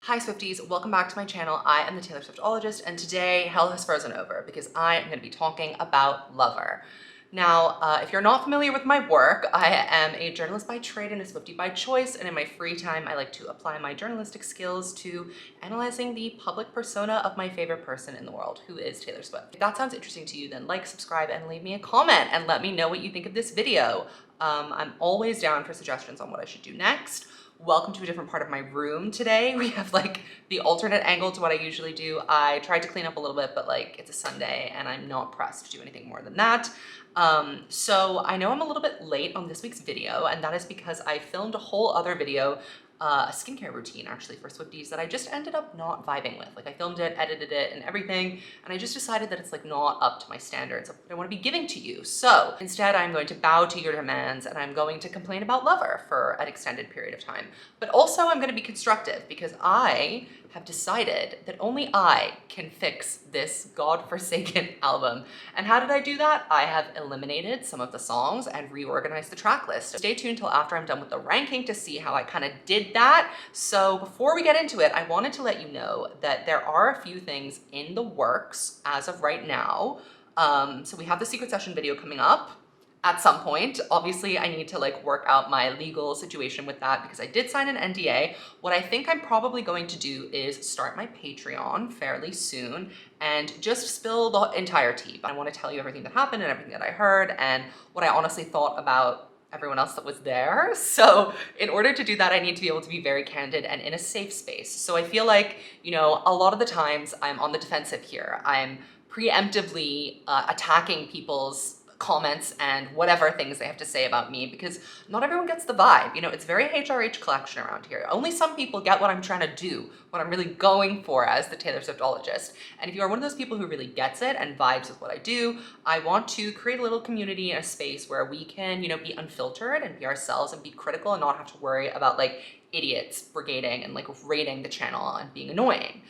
Hi Swifties, welcome back to my channel. I am the Taylor Swiftologist, and today hell has frozen over because I am going to be talking about Lover. Now, if you're not familiar with my work, I am a journalist by trade and a Swiftie by choice, and in my free time I like to apply my journalistic skills to analyzing the public persona of my favorite person in the world, who is Taylor Swift. If that sounds interesting to you, then like, subscribe, and leave me a comment and let me know what you think of this video. I'm always down for suggestions on what I should do next. Welcome to a different part of my room today. We have like the alternate angle to what I usually do. I tried to clean up a little bit, but like it's a Sunday and I'm not pressed to do anything more than that. So I know I'm a little bit late on this week's video, and that is because I filmed a whole other video, a skincare routine actually for Swifties that I just ended up not vibing with. Like I filmed it, edited it and everything, and I just decided that it's like not up to my standards of what I want to be giving to you. So instead I'm going to bow to your demands and I'm going to complain about Lover for an extended period of time. But also I'm going to be constructive because I have decided that only I can fix this godforsaken album. And how did I do that? I have eliminated some of the songs and reorganized the track list. Stay tuned till after I'm done with the ranking to see how I kind of did that. So before we get into it, I wanted to let you know that there are a few things in the works as of right now. So we have the secret session video coming up at some point. Obviously, I need to like work out my legal situation with that because I did sign an NDA. What I think I'm probably going to do is start my Patreon fairly soon and just spill the entire tea. I want to tell you everything that happened and everything that I heard and what I honestly thought about everyone else that was there. So in order to do that, I need to be able to be very candid and in a safe space. So I feel like, you know, a lot of the times I'm on the defensive here. I'm preemptively attacking people's comments and whatever things they have to say about me because not everyone gets the vibe. You know, it's very HRH collection around here. Only some people get what I'm trying to do, what I'm really going for as the Taylor Swiftologist. And if you are one of those people who really gets it and vibes with what I do, I want to create a little community and a space where we can, you know, be unfiltered and be ourselves and be critical and not have to worry about like idiots brigading and like raiding the channel and being annoying.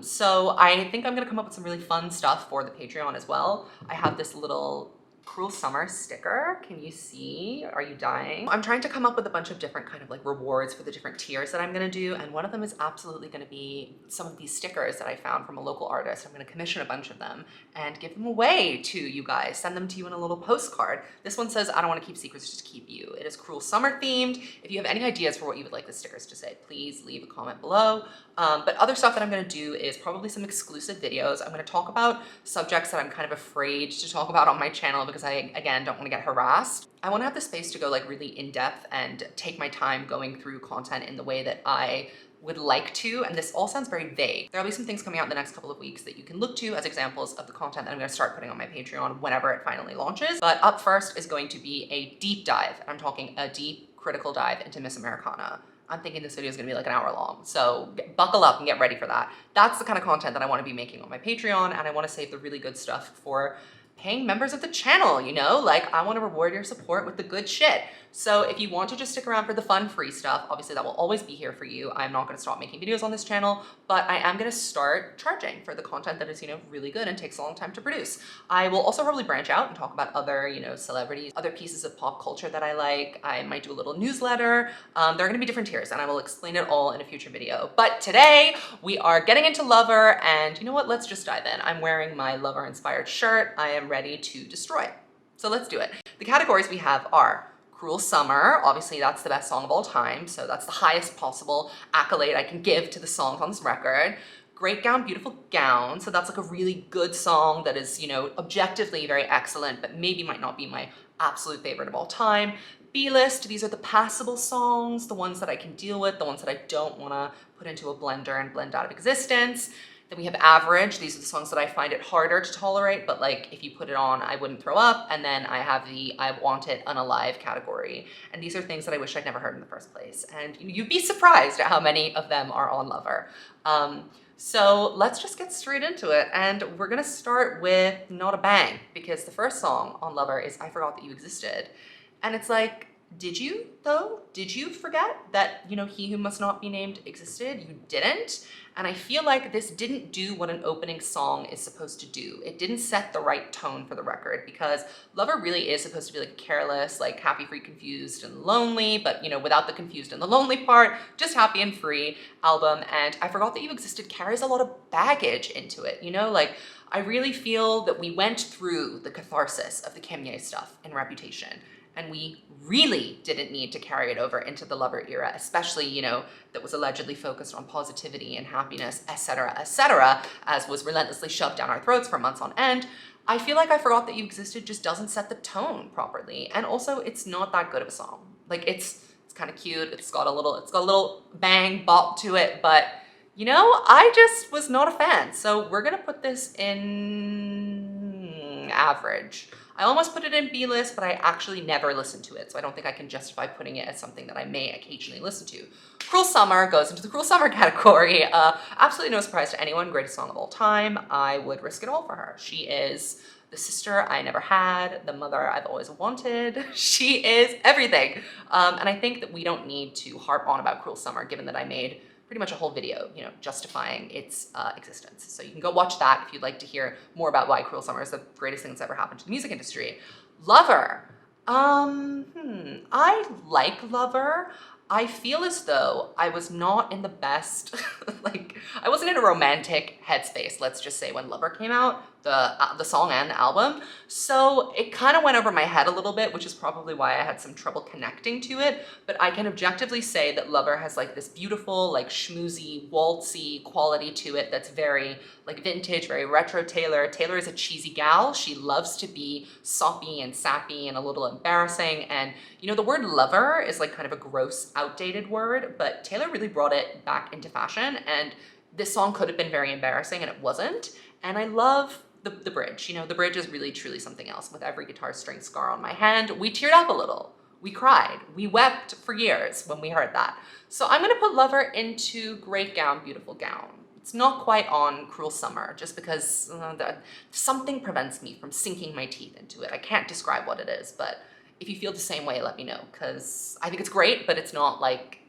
So I think I'm gonna come up with some really fun stuff for the Patreon as well. I have this little Cruel Summer sticker. Can you see? Are you dying? I'm trying to come up with a bunch of different kind of like rewards for the different tiers that I'm gonna do, and one of them is absolutely gonna be some of these stickers that I found from a local artist. I'm gonna commission a bunch of them and give them away to you guys, send them to you in a little postcard. This one says, I don't wanna keep secrets, just keep you. It is Cruel Summer themed. If you have any ideas for what you would like the stickers to say, please leave a comment below. But other stuff that I'm gonna do is probably some exclusive videos. I'm gonna talk about subjects that I'm kind of afraid to talk about on my channel because I, again, don't wanna get harassed. I wanna have the space to go like really in depth and take my time going through content in the way that I would like to, and this all sounds very vague. There'll be some things coming out in the next couple of weeks that you can look to as examples of the content that I'm gonna start putting on my Patreon whenever it finally launches. But up first is going to be a deep dive, and I'm talking a deep critical dive into Miss Americana. I'm thinking this video is gonna be like an hour long, so buckle up and get ready for that. That's the kind of content that I wanna be making on my Patreon, and I wanna save the really good stuff for paying members of the channel, you know? Like, I wanna reward your support with the good shit. So if you want to just stick around for the fun, free stuff, obviously that will always be here for you. I'm not gonna stop making videos on this channel, but I am gonna start charging for the content that is, you know, really good and takes a long time to produce. I will also probably branch out and talk about other, you know, celebrities, other pieces of pop culture that I like. I might do a little newsletter. There are gonna be different tiers and I will explain it all in a future video. But today we are getting into Lover, and you know what, let's just dive in. I'm wearing my Lover inspired shirt. I am ready to destroy. So let's do it. The categories we have are Cruel Summer, obviously that's the best song of all time, so that's the highest possible accolade I can give to the songs on this record. Great Gown, Beautiful Gown, so that's like a really good song that is, you know, objectively very excellent, but maybe might not be my absolute favorite of all time. B-list, these are the passable songs, the ones that I can deal with, the ones that I don't wanna put into a blender and blend out of existence. Then we have Average. These are the songs that I find it harder to tolerate, but like if you put it on, I wouldn't throw up. And then I have the I Want It Unalive category. And these are things that I wish I'd never heard in the first place. And you'd be surprised at how many of them are on Lover. So let's just get straight into it. And we're gonna start with Not a Bang, because the first song on Lover is I Forgot That You Existed. And it's like, Did you, though? Did you forget that, he who must not be named existed? You didn't. And I feel like this didn't do what an opening song is supposed to do. It didn't set the right tone for the record, because Lover really is supposed to be like careless, like happy, free, confused, and lonely, but without the confused and the lonely part, just happy and free album. And I Forgot That You Existed carries a lot of baggage into it, like I really feel that we went through the catharsis of the Kimye stuff in Reputation, and we really didn't need to carry it over into the Lover era, especially, that was allegedly focused on positivity and happiness, etc., as was relentlessly shoved down our throats for months on end. I feel like I Forgot That You Existed just doesn't set the tone properly. And also, it's not that good of a song. Like, it's kind of cute. It's got a little bang bop to it, but I just was not a fan. So we're gonna put this in average. I almost put it in B-list, but I actually never listened to it, so I don't think I can justify putting it as something that I may occasionally listen to. Cruel Summer goes into the Cruel Summer category. Absolutely no surprise to anyone, greatest song of all time. I would risk it all for her. She is the sister I never had, the mother I've always wanted. She is everything. And I think that we don't need to harp on about Cruel Summer, given that I made pretty much a whole video, justifying its existence. So you can go watch that if you'd like to hear more about why Cruel Summer is the greatest thing that's ever happened to the music industry. Lover. I like Lover. I feel as though I was not in the best, I wasn't in a romantic headspace, let's just say, when Lover came out, the song and the album. So it kind of went over my head a little bit, which is probably why I had some trouble connecting to it. But I can objectively say that Lover has like this beautiful, like schmoozy, waltzy quality to it that's very like vintage, very retro Taylor. Taylor is a cheesy gal. She loves to be soppy and sappy and a little embarrassing. And the word lover is like kind of a gross, outdated word, but Taylor really brought it back into fashion. And this song could have been very embarrassing, and it wasn't. And I love the bridge. The bridge is really, truly something else. With every guitar string scar on my hand, we teared up a little. We cried. We wept for years when we heard that. So I'm gonna put Lover into Great Gown, Beautiful Gown. It's not quite on Cruel Summer, just because something prevents me from sinking my teeth into it. I can't describe what it is, but if you feel the same way, let me know, because I think it's great, but it's not like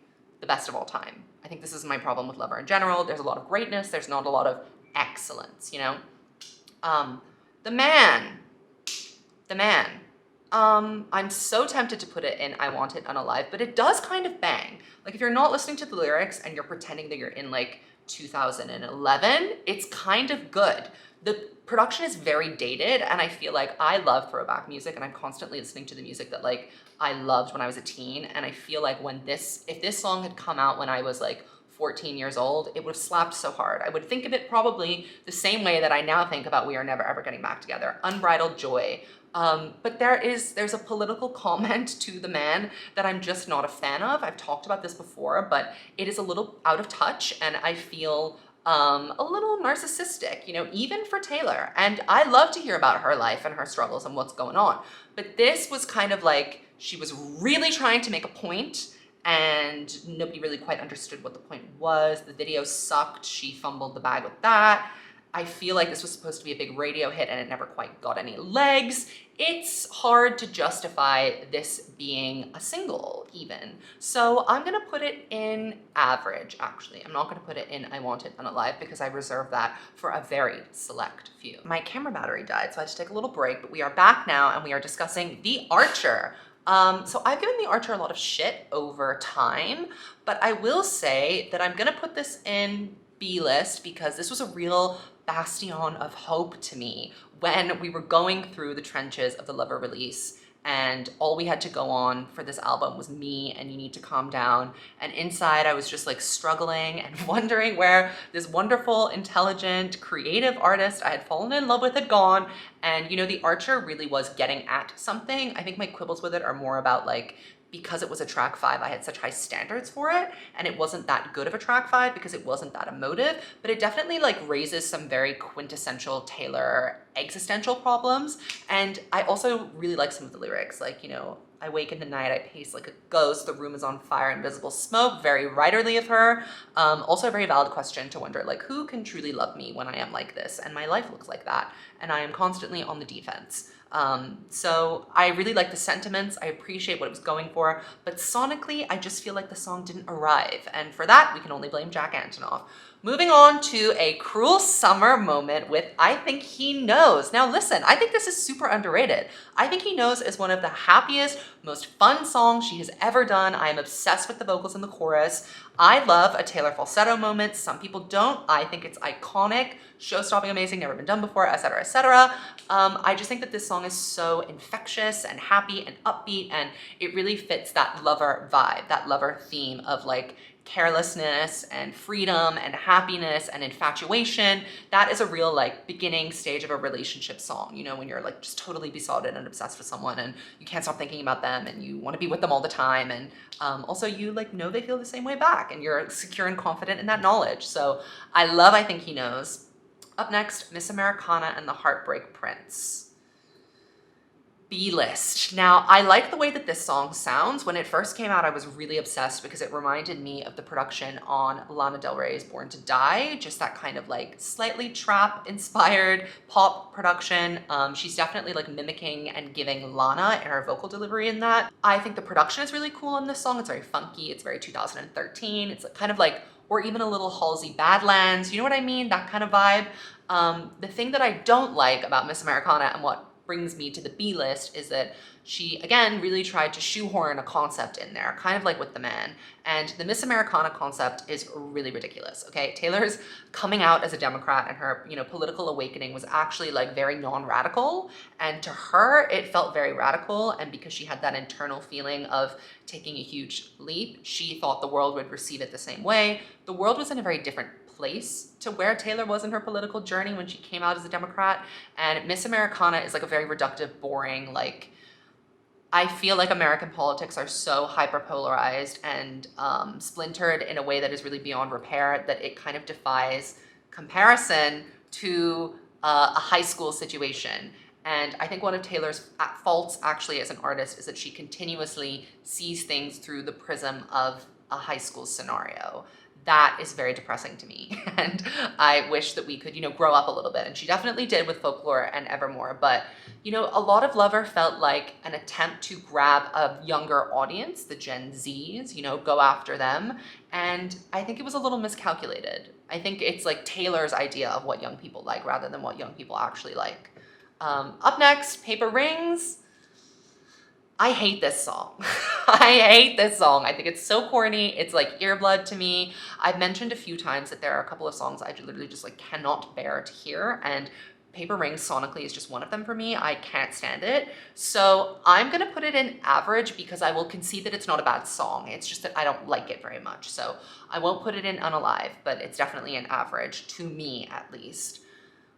the best of all time. I think this is my problem with Lover in general. There's a lot of greatness. There's not a lot of excellence, The Man. I'm so tempted to put it in I Want It Unalive, but it does kind of bang. Like, if you're not listening to the lyrics and you're pretending that you're in like 2011, it's kind of good. The production is very dated, and I feel like I love throwback music, and I'm constantly listening to the music that like I loved when I was a teen. And I feel like if this song had come out when I was like 14 years old, it would have slapped so hard. I would think of it probably the same way that I now think about We Are Never Ever Getting Back Together, unbridled joy. But there's a political comment to The Man that I'm just not a fan of. I've talked about this before, but it is a little out of touch, and I feel a little narcissistic, even for Taylor. And I love to hear about her life and her struggles and what's going on. But this was kind of like she was really trying to make a point, and nobody really quite understood what the point was. The video sucked. She fumbled the bag with that. I feel like this was supposed to be a big radio hit, and it never quite got any legs. It's hard to justify this being a single, even. So I'm gonna put it in average, actually. I'm not gonna put it in I Want It Unalive, because I reserve that for a very select few. My camera battery died, so I had to take a little break, but we are back now, and we are discussing The Archer. So I've given The Archer a lot of shit over time, but I will say that I'm gonna put this in B-list, because this was a real bastion of hope to me when we were going through the trenches of the Lover release, and all we had to go on for this album was Me and You Need to Calm Down. And inside I was just like struggling and wondering where this wonderful, intelligent, creative artist I had fallen in love with had gone. And The Archer really was getting at something. I think my quibbles with it are more about like, because it was a track 5, I had such high standards for it, and it wasn't that good of a track 5 because it wasn't that emotive, but it definitely like raises some very quintessential Taylor existential problems. And I also really like some of the lyrics, like, I wake in the night, I pace like a ghost, the room is on fire, invisible smoke, very writerly of her. Also a very valid question to wonder, like, who can truly love me when I am like this? And my life looks like that, and I am constantly on the defense. So I really like the sentiments. I appreciate what it was going for, but sonically, I just feel like the song didn't arrive. And for that, we can only blame Jack Antonoff. Moving on to a cruel summer moment with I Think He Knows. Now listen, I think this is super underrated. I Think He Knows is one of the happiest, most fun songs she has ever done. I am obsessed with the vocals in the chorus. I love a Taylor falsetto moment. Some people don't. I think it's iconic, show-stopping, amazing, never been done before, etc., etc. I just think that this song is so infectious and happy and upbeat, and it really fits that lover vibe, that lover theme of like carelessness and freedom and happiness and infatuation. That is a real like beginning stage of a relationship song, you know, when you're like just totally besotted and obsessed with someone and you can't stop thinking about them and you want to be with them all the time, and also you like know they feel the same way back and you're secure and confident in that knowledge. So I love I Think He Knows. Up next, Miss Americana and the Heartbreak Prince. B-list. Now, I like the way that this song sounds. When it first came out, I was really obsessed because it reminded me of the production on Lana Del Rey's Born to Die, just that kind of like slightly trap-inspired pop production. She's definitely like mimicking and giving Lana in her vocal delivery in that. I think the production is really cool on this song. It's very funky. It's very 2013. It's kind of like, or even a little Halsey Badlands. You know what I mean? That kind of vibe. The thing that I don't like about Miss Americana and what brings me to the B list is that she, again, really tried to shoehorn a concept in there, kind of like with The Man. And the Miss Americana concept is really ridiculous, okay? Taylor's coming out as a Democrat and her, you know, political awakening was actually like very non-radical. And to her, it felt very radical. And because she had that internal feeling of taking a huge leap, she thought the world would receive it the same way. The world was in a very different place to where Taylor was in her political journey when she came out as a Democrat. And Miss Americana is like a very reductive, boring, like, I feel like American politics are so hyper-polarized and splintered in a way that is really beyond repair that it kind of defies comparison to a high school situation. And I think one of Taylor's faults actually as an artist is that she continuously sees things through the prism of a high school scenario. That is very depressing to me. And I wish that we could, you know, grow up a little bit. And she definitely did with Folklore and Evermore. But, you know, a lot of Lover felt like an attempt to grab a younger audience, the Gen Zs, you know, go after them. And I think it was a little miscalculated. I think it's like Taylor's idea of what young people like rather than what young people actually like. Up next, Paper Rings. I hate this song. I hate this song. I think it's so corny. It's like earblood to me. I've mentioned a few times that there are a couple of songs I literally just like cannot bear to hear, and Paper Rings sonically is just one of them for me. I can't stand it. So I'm gonna put it in average because I will concede that it's not a bad song. It's just that I don't like it very much. So I won't put it in unalive, but it's definitely an average to me at least.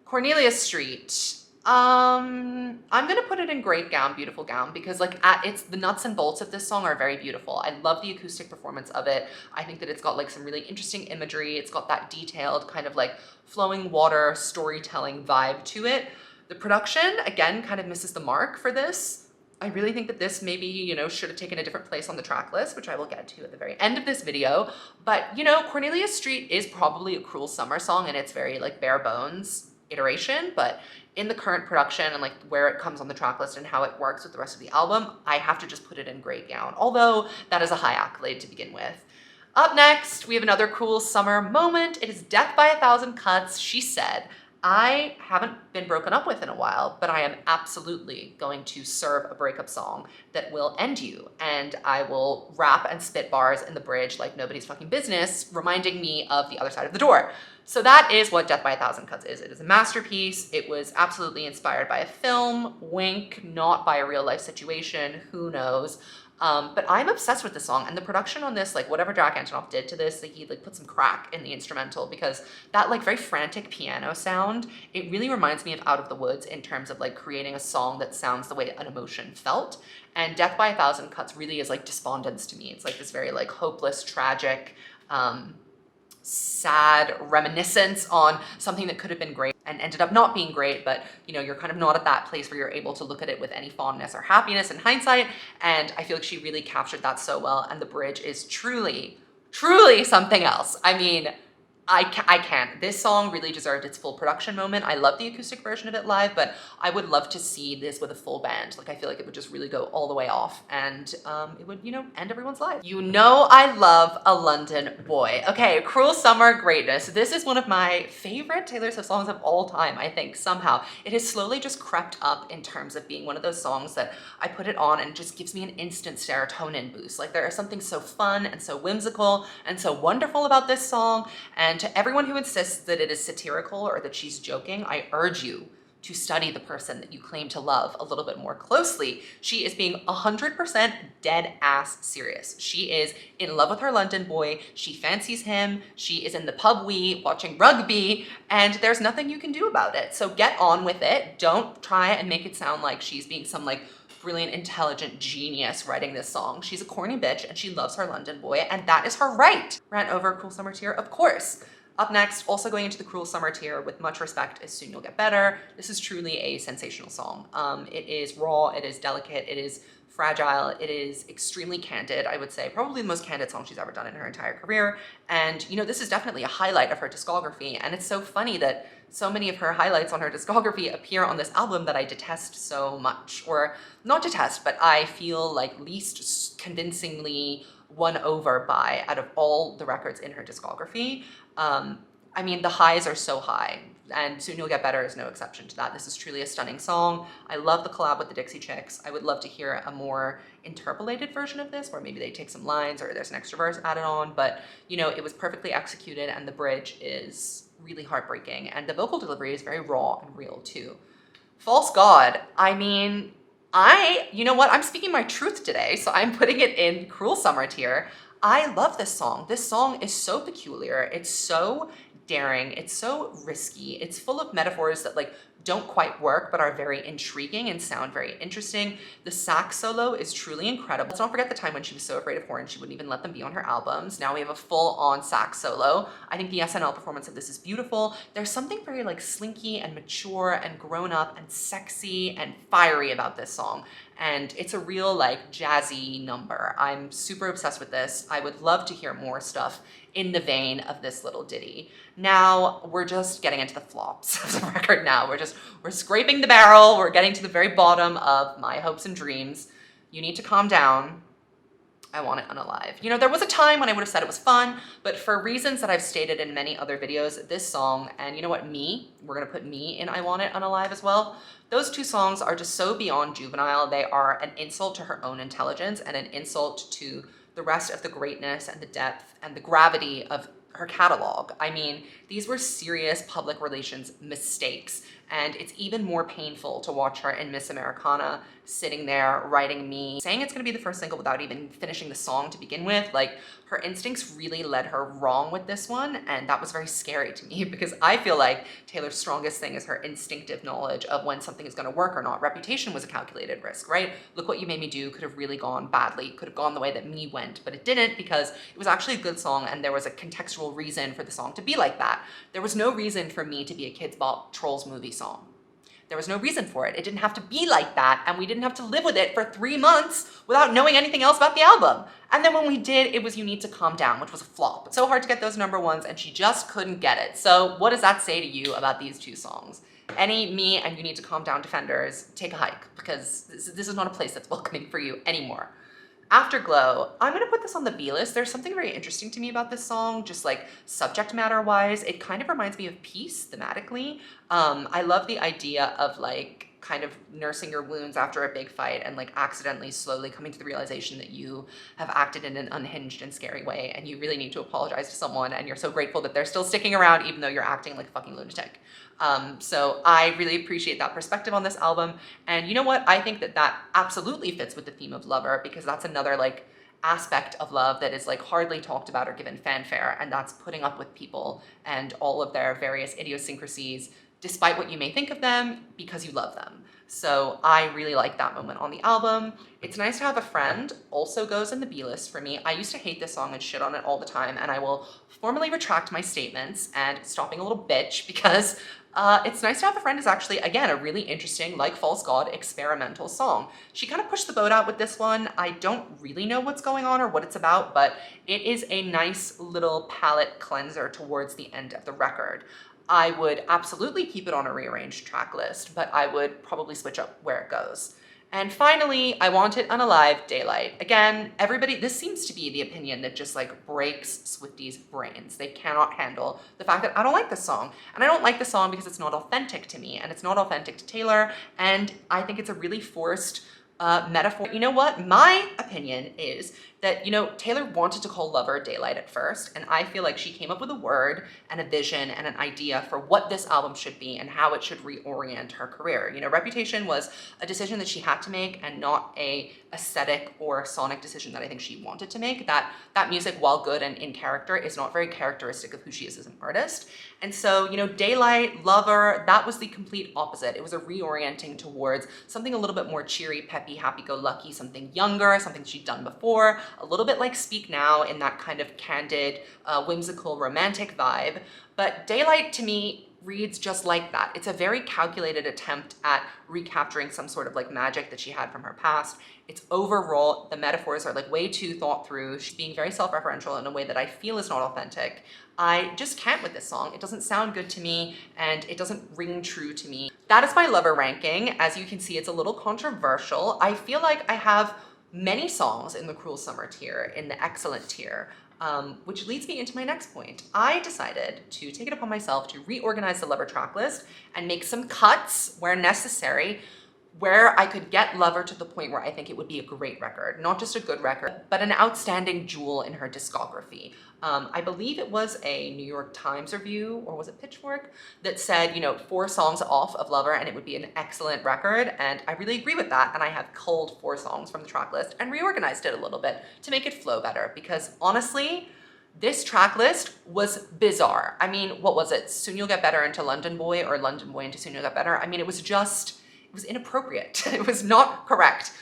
Cornelia Street. I'm gonna put it in Great Gown, Beautiful Gown, because like it's the nuts and bolts of this song are very beautiful. I love the acoustic performance of it. I think that it's got like some really interesting imagery. It's got that detailed kind of like flowing water storytelling vibe to it. The production, again, kind of misses the mark for this. I really think that this maybe, you know, should have taken a different place on the track list, which I will get to at the very end of this video. But, you know, Cornelia Street is probably a cruel summer song and it's very like bare bones iteration, but in the current production and like where it comes on the track list and how it works with the rest of the album, I have to just put it in Great Gown, although that is a high accolade to begin with. Up next, we have another cruel summer moment. It is Death by a Thousand Cuts. She said, I haven't been broken up with in a while, but I am absolutely going to serve a breakup song that will end you. And I will rap and spit bars in the bridge like nobody's fucking business, reminding me of The Other Side of the Door. So that is what Death by a Thousand Cuts is. It is a masterpiece. It was absolutely inspired by a film, wink, not by a real life situation, who knows. But I'm obsessed with the song, and the production on this, like whatever Jack Antonoff did to this, like he like put some crack in the instrumental, because that like very frantic piano sound, it really reminds me of Out of the Woods in terms of like creating a song that sounds the way an emotion felt. And Death by a Thousand Cuts really is like despondence to me. It's like this very like hopeless, tragic, sad reminiscence on something that could have been great and ended up not being great, but you know, you're kind of not at that place where you're able to look at it with any fondness or happiness in hindsight. And I feel like she really captured that so well. And the bridge is truly, truly something else. I mean, I can't. This song really deserved its full production moment. I love the acoustic version of it live, but I would love to see this with a full band. Like, I feel like it would just really go all the way off, and it would, you know, end everyone's life. You know I love a London boy. Okay, Cruel Summer greatness. This is one of my favorite Taylor Swift songs of all time, I think, somehow. It has slowly just crept up in terms of being one of those songs that I put it on and it just gives me an instant serotonin boost. Like, there is something so fun and so whimsical and so wonderful about this song. And to everyone who insists that it is satirical or that she's joking, I urge you to study the person that you claim to love a little bit more closely. She is being 100% dead ass serious. She is in love with her London boy. She fancies him. She is in the pub watching rugby, and there's nothing you can do about it. So get on with it. Don't try and make it sound like she's being some like brilliant, intelligent genius writing this song. She's a corny bitch and she loves her London boy, and that is her right. Rant over Cruel Summer tier, of course. Up next, also going into the Cruel Summer tier with much respect, is Soon You'll Get Better. This is truly a sensational song. It is raw, it is delicate, it is fragile, it is extremely candid, I would say. Probably the most candid song she's ever done in her entire career. And, you know, this is definitely a highlight of her discography. And it's so funny that so many of her highlights on her discography appear on this album that I detest so much. Or not detest, but I feel like least convincingly won over by out of all the records in her discography. I mean, the highs are so high, and Soon You'll Get Better is no exception to that. This is truly a stunning song. I love the collab with the Dixie Chicks. I would love to hear a more interpolated version of this, where maybe they take some lines or there's an extra verse added on, but you know, it was perfectly executed, and the bridge is really heartbreaking, and the vocal delivery is very raw and real too. False God, I mean, you know what, I'm speaking my truth today, so I'm putting it in Cruel Summer tier. I love this song. This song is so peculiar. It's so daring. It's so risky. It's full of metaphors that like don't quite work, but are very intriguing and sound very interesting. The sax solo is truly incredible. Let's not forget the time when she was so afraid of horns, she wouldn't even let them be on her albums. Now we have a full-on sax solo. I think the SNL performance of this is beautiful. There's something very like slinky and mature and grown up and sexy and fiery about this song. And it's a real like jazzy number. I'm super obsessed with this. I would love to hear more stuff in the vein of this little ditty. Now we're just getting into the flops of the record now. We're scraping the barrel. We're getting to the very bottom of my hopes and dreams. You Need to Calm Down. I Want It Unalive. You know, there was a time when I would have said it was fun, but for reasons that I've stated in many other videos, this song, and you know what, we're gonna put Me in I Want It Unalive as well. Those two songs are just so beyond juvenile. They are an insult to her own intelligence and an insult to the rest of the greatness and the depth and the gravity of her catalog. I mean, these were serious public relations mistakes, and it's even more painful to watch her in Miss Americana sitting there writing Me, saying it's gonna be the first single without even finishing the song to begin with. Like, her instincts really led her wrong with this one, and that was very scary to me because I feel like Taylor's strongest thing is her instinctive knowledge of when something is gonna work or not. Reputation was a calculated risk, right? Look What You Made Me Do could have really gone badly, could have gone the way that Me went, but it didn't because it was actually a good song and there was a contextual reason for the song to be like that. There was no reason for Me to be a Kids Bop Trolls movie song. There was no reason for it. It didn't have to be like that, and we didn't have to live with it for 3 months without knowing anything else about the album. And then when we did, it was You Need to Calm Down, which was a flop. It's so hard to get those #1s, and she just couldn't get it. So what does that say to you about these two songs? Any Me and You Need to Calm Down defenders, take a hike, because this is not a place that's welcoming for you anymore. Afterglow, I'm gonna put this on the B list. There's something very interesting to me about this song, just like subject matter wise. It kind of reminds me of Peace thematically. I love the idea of like kind of nursing your wounds after a big fight and like accidentally slowly coming to the realization that you have acted in an unhinged and scary way and you really need to apologize to someone, and you're so grateful that they're still sticking around even though you're acting like a fucking lunatic. So I really appreciate that perspective on this album. And you know what? I think that that absolutely fits with the theme of Lover, because that's another like aspect of love that is like hardly talked about or given fanfare, and that's putting up with people and all of their various idiosyncrasies despite what you may think of them because you love them. So I really like that moment on the album. It's Nice to Have a Friend also goes in the B list for me. I used to hate this song and shit on it all the time, and I will formally retract my statements and stop being a little bitch because It's Nice to Have a Friend is actually, again, a really interesting, like False God, experimental song. She kind of pushed the boat out with this one. I don't really know what's going on or what it's about, but it is a nice little palette cleanser towards the end of the record. I would absolutely keep it on a rearranged track list, but I would probably switch up where it goes. And finally, I Wanted Unalive, Daylight. Again, this seems to be the opinion that just like breaks Swifties' brains. They cannot handle the fact that I don't like this song. And I don't like the song because it's not authentic to me, and it's not authentic to Taylor, and I think it's a really forced metaphor. You know what? My opinion is that, Taylor wanted to call Lover Daylight at first, and I feel like she came up with a word and a vision and an idea for what this album should be and how it should reorient her career. Reputation was a decision that she had to make and not a aesthetic or sonic decision that I think she wanted to make. That music, while good and in character, is not very characteristic of who she is as an artist. And so, Daylight, Lover, that was the complete opposite. It was a reorienting towards something a little bit more cheery, peppy, happy-go-lucky, something younger, something she'd done before, a little bit like Speak Now in that kind of candid, whimsical, romantic vibe. But Daylight, to me, reads just like that. It's a very calculated attempt at recapturing some sort of like magic that she had from her past. It's overwrought. The metaphors are like way too thought through. She's being very self-referential in a way that I feel is not authentic. I just can't with this song. It doesn't sound good to me, and it doesn't ring true to me. That is my Lover ranking. As you can see, it's a little controversial. I feel like I have many songs in the Cruel Summer tier, in the excellent tier. Which leads me into my next point. I decided to take it upon myself to reorganize the Lover track list and make some cuts where necessary, where I could get Lover to the point where I think it would be a great record. Not just a good record, but an outstanding jewel in her discography. I believe it was a New York Times review, or was it Pitchfork, that said, 4 songs off of Lover and it would be an excellent record, and I really agree with that, and I have culled 4 songs from the track list and reorganized it a little bit to make it flow better, because honestly, this track list was bizarre. I mean, what was it? Soon You'll Get Better into London Boy, or London Boy into Soon You'll Get Better? I mean, it was inappropriate. It was not correct.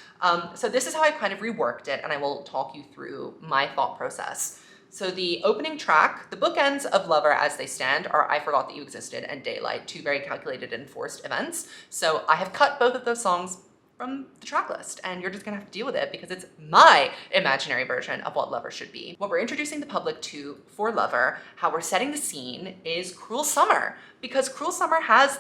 So this is how I kind of reworked it, and I will talk you through my thought process. So the opening track, the bookends of Lover as they stand, are I Forgot That You Existed and Daylight, 2 very calculated and forced events. So I have cut both of those songs from the track list, and you're just gonna have to deal with it because it's my imaginary version of what Lover should be. What we're introducing the public to for Lover, how we're setting the scene, is Cruel Summer, because Cruel Summer has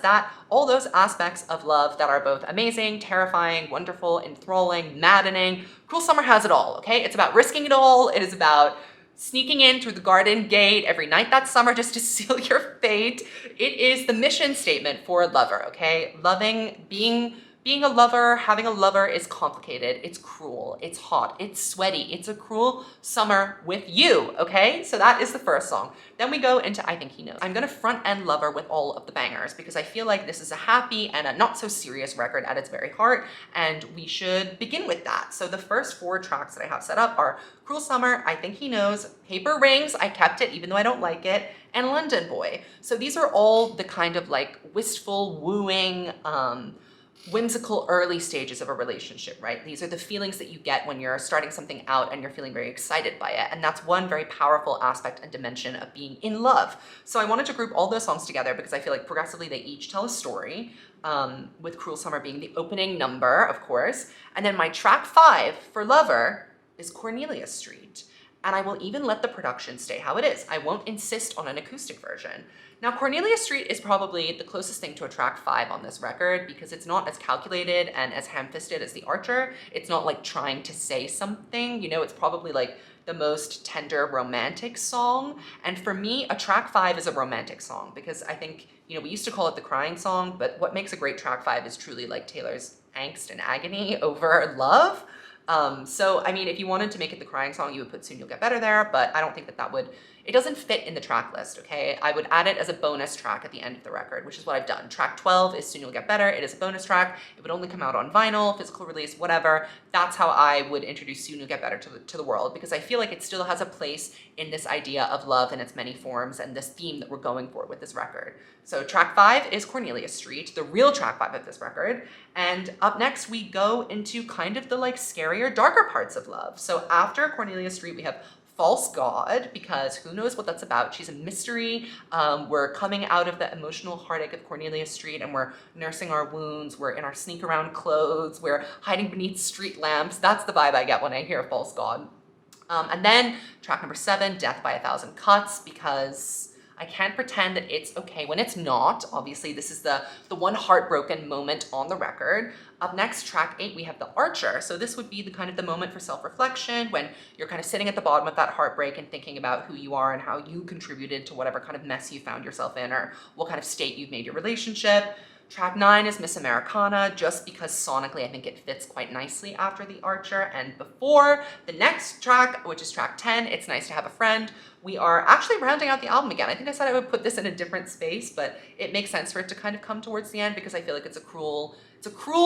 all those aspects of love that are both amazing, terrifying, wonderful, enthralling, maddening. Cruel Summer has it all, okay? It's about risking it all. It is about sneaking in through the garden gate every night that summer just to seal your fate. It is the mission statement for Lover, okay? Loving, being a lover, having a lover is complicated, it's cruel, it's hot, it's sweaty, it's a cruel summer with you, okay? So that is the first song. Then we go into I Think He Knows. I'm gonna front end Lover with all of the bangers because I feel like this is a happy and a not so serious record at its very heart, and we should begin with that. So the first 4 tracks that I have set up are Cruel Summer, I Think He Knows, Paper Rings, I kept it even though I don't like it, and London Boy. So these are all the kind of like wistful, wooing, whimsical early stages of a relationship, right? These are the feelings that you get when you're starting something out and you're feeling very excited by it. And that's one very powerful aspect and dimension of being in love. So I wanted to group all those songs together because I feel like progressively they each tell a story, with Cruel Summer being the opening number, of course. And then my track 5 for Lover is Cornelia Street. And I will even let the production stay how it is. I won't insist on an acoustic version. Now, Cornelia Street is probably the closest thing to a track 5 on this record because it's not as calculated and as ham-fisted as The Archer. It's not like trying to say something, it's probably like the most tender romantic song. And for me, a track 5 is a romantic song because I think, we used to call it the crying song, but what makes a great track 5 is truly like Taylor's angst and agony over love. So, I mean, if you wanted to make it the crying song, you would put Soon You'll Get Better there, but I don't think that would it doesn't fit in the track list, okay? I would add it as a bonus track at the end of the record, which is what I've done. Track 12 is Soon You'll Get Better. It is a bonus track. It would only come out on vinyl, physical release, whatever. That's how I would introduce Soon You'll Get Better to the world, because I feel like it still has a place in this idea of love in its many forms and this theme that we're going for with this record. So track 5 is Cornelia Street, the real track 5 of this record. And up next, we go into kind of the like scarier, darker parts of love. So after Cornelia Street, we have False God, because who knows what that's about. She's a mystery. We're coming out of the emotional heartache of Cornelia Street and we're nursing our wounds. We're in our sneak around clothes. We're hiding beneath street lamps. That's the vibe I get when I hear False God. And then track number 7, Death by a Thousand Cuts, because I can't pretend that it's okay when it's not. Obviously, this is the one heartbroken moment on the record. Up next, track 8, we have The Archer. So this would be the kind of the moment for self-reflection when you're kind of sitting at the bottom of that heartbreak and thinking about who you are and how you contributed to whatever kind of mess you found yourself in or what kind of state you've made your relationship. Track 9 is Miss Americana, just because sonically I think it fits quite nicely after The Archer and before the next track, which is track 10, It's Nice to Have a Friend. We are actually rounding out the album again. I think I said I would put this in a different space, but it makes sense for it to kind of come towards the end because I feel like it's a cruel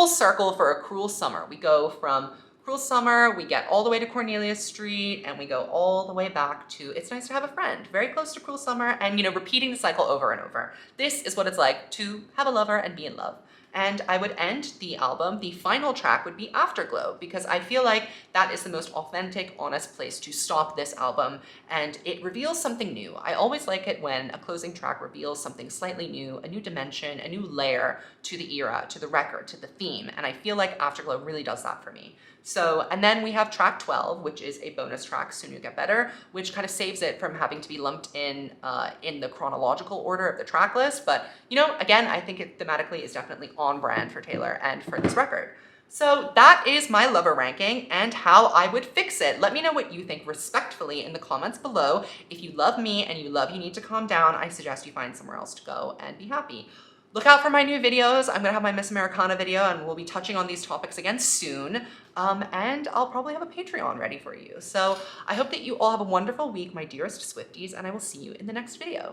circle for a cruel summer. We go from Cruel Summer, we get all the way to Cornelia Street, and we go all the way back to It's Nice to Have a Friend, very close to Cruel Summer, and repeating the cycle over and over. This is what it's like to have a lover and be in love. And I would end the album, the final track would be Afterglow, because I feel like that is the most authentic, honest place to stop this album, and it reveals something new. I always like it when a closing track reveals something slightly new, a new dimension, a new layer to the era, to the record, to the theme, and I feel like Afterglow really does that for me. So, and then we have track 12, which is a bonus track, Soon You'll Get Better, which kind of saves it from having to be lumped in the chronological order of the track list. But, again, I think it thematically is definitely on brand for Taylor and for this record. So that is my lover ranking and how I would fix it. Let me know what you think respectfully in the comments below. If you love me and you love You Need to Calm Down, I suggest you find somewhere else to go and be happy. Look out for my new videos. I'm gonna have my Miss Americana video and we'll be touching on these topics again soon. And I'll probably have a Patreon ready for you. So I hope that you all have a wonderful week, my dearest Swifties, and I will see you in the next video.